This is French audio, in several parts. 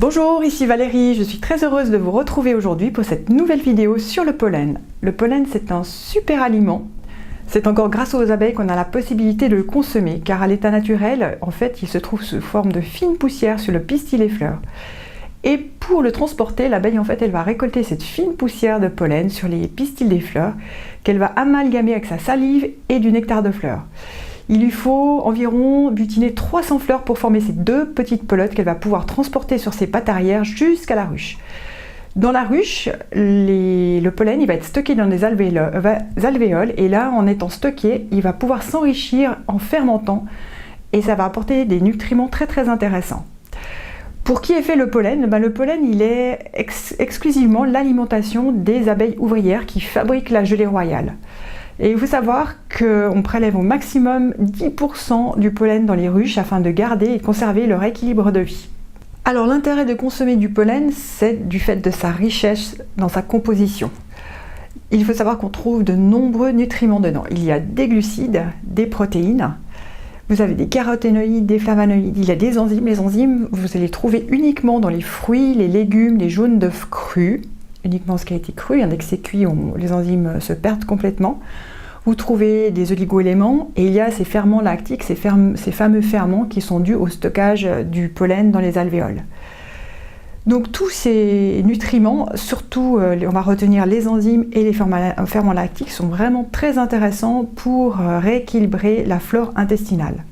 Bonjour, ici Valérie, je suis très heureuse de vous retrouver aujourd'hui pour cette nouvelle vidéo sur le pollen. Le pollen, c'est un super aliment. C'est encore grâce aux abeilles qu'on a la possibilité de le consommer, car à l'état naturel, en fait, il se trouve sous forme de fine poussière sur le pistil des fleurs. Et pour le transporter, l'abeille, en fait, elle va récolter cette fine poussière de pollen sur les pistils des fleurs, qu'elle va amalgamer avec sa salive et du nectar de fleurs. Il lui faut environ butiner 300 fleurs pour former ces deux petites pelotes qu'elle va pouvoir transporter sur ses pattes arrière jusqu'à la ruche. Dans la ruche, le pollen il va être stocké dans des alvéoles et là, en étant stocké, il va pouvoir s'enrichir en fermentant et ça va apporter des nutriments très intéressants. Pour qui est fait le pollen? Le pollen il est exclusivement l'alimentation des abeilles ouvrières qui fabriquent la gelée royale. Et il faut savoir qu'on prélève au maximum 10% du pollen dans les ruches afin de garder et de conserver leur équilibre de vie. Alors l'intérêt de consommer du pollen, c'est du fait de sa richesse dans sa composition. Il faut savoir qu'on trouve de nombreux nutriments dedans. Il y a des glucides, des protéines, vous avez des caroténoïdes, des flavonoïdes, il y a des enzymes. Les enzymes, vous allez les trouver uniquement dans les fruits, les légumes, les jaunes d'œufs crus. Uniquement ce qui a été cru, dès que c'est cuit, les enzymes se perdent complètement. Vous trouvez des oligo-éléments et il y a ces ferments lactiques, ces fameux ferments qui sont dus au stockage du pollen dans les alvéoles. Donc tous ces nutriments, surtout on va retenir les enzymes et les ferments lactiques, sont vraiment très intéressants pour rééquilibrer la flore intestinale.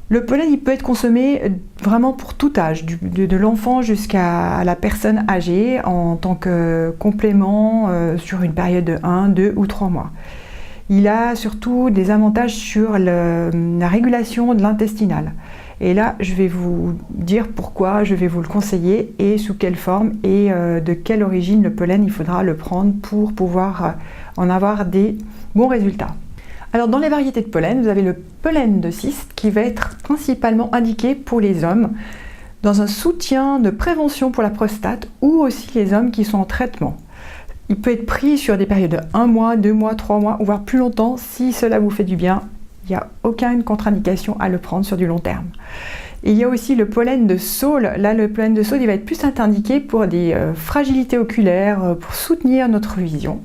Le pollen il peut être consommé vraiment pour tout âge, de l'enfant jusqu'à la personne âgée en tant que complément sur une période de 1, 2 ou 3 mois. Il a surtout des avantages sur la régulation de l'intestinal. Et là, je vais vous dire pourquoi je vais vous le conseiller et sous quelle forme et de quelle origine le pollen il faudra le prendre pour pouvoir en avoir des bons résultats. Alors dans les variétés de pollen, vous avez le pollen de cyste qui va être principalement indiqué pour les hommes dans un soutien de prévention pour la prostate ou aussi les hommes qui sont en traitement. Il peut être pris sur des périodes de 1 mois, 2 mois, 3 mois ou voire plus longtemps si cela vous fait du bien. Il n'y a aucune contre-indication à le prendre sur du long terme. Et il y a aussi le pollen de saule. Là, le pollen de saule il va être plus indiqué pour des fragilités oculaires, pour soutenir notre vision.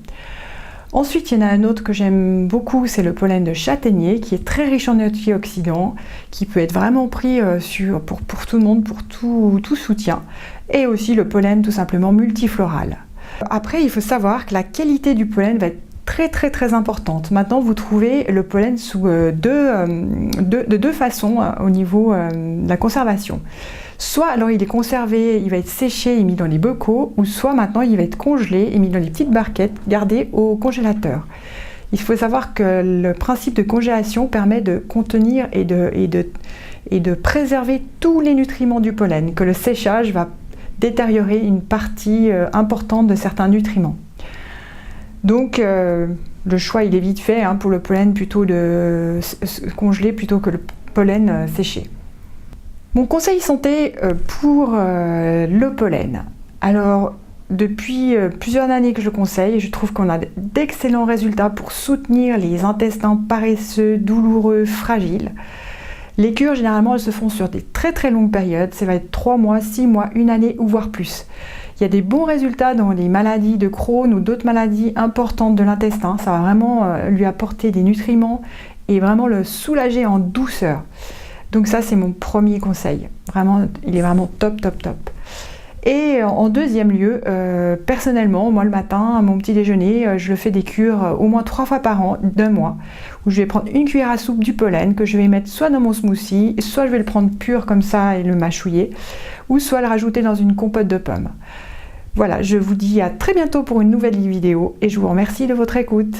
Ensuite, il y en a un autre que j'aime beaucoup, c'est le pollen de châtaignier qui est très riche en antioxydants, qui peut être vraiment pris pour tout le monde, pour tout soutien. Et aussi le pollen tout simplement multifloral. Après, il faut savoir que la qualité du pollen va être très importante. Maintenant, vous trouvez le pollen sous de deux façons au niveau de la conservation. Soit alors il est conservé, il va être séché et mis dans les bocaux, ou soit maintenant il va être congelé et mis dans des petites barquettes gardées au congélateur. Il faut savoir que le principe de congélation permet de contenir et de préserver tous les nutriments du pollen, que le séchage va détériorer une partie importante de certains nutriments. Donc le choix il est vite fait pour le pollen plutôt de congeler plutôt que le pollen séché. Mon conseil santé pour le pollen. Alors, depuis plusieurs années que je conseille, je trouve qu'on a d'excellents résultats pour soutenir les intestins paresseux, douloureux, fragiles. Les cures, généralement, elles se font sur des très longues périodes. Ça va être 3 mois, 6 mois, 1 année ou voire plus. Il y a des bons résultats dans les maladies de Crohn ou d'autres maladies importantes de l'intestin. Ça va vraiment lui apporter des nutriments et vraiment le soulager en douceur. Donc ça, c'est mon premier conseil. Vraiment, il est vraiment top. Et en deuxième lieu, personnellement, moi le matin, à mon petit déjeuner, je le fais des cures au moins 3 fois par an, d'1 mois, où je vais prendre une cuillère à soupe du pollen que je vais mettre soit dans mon smoothie, soit je vais le prendre pur comme ça et le mâchouiller, ou soit le rajouter dans une compote de pommes. Voilà, je vous dis à très bientôt pour une nouvelle vidéo et je vous remercie de votre écoute.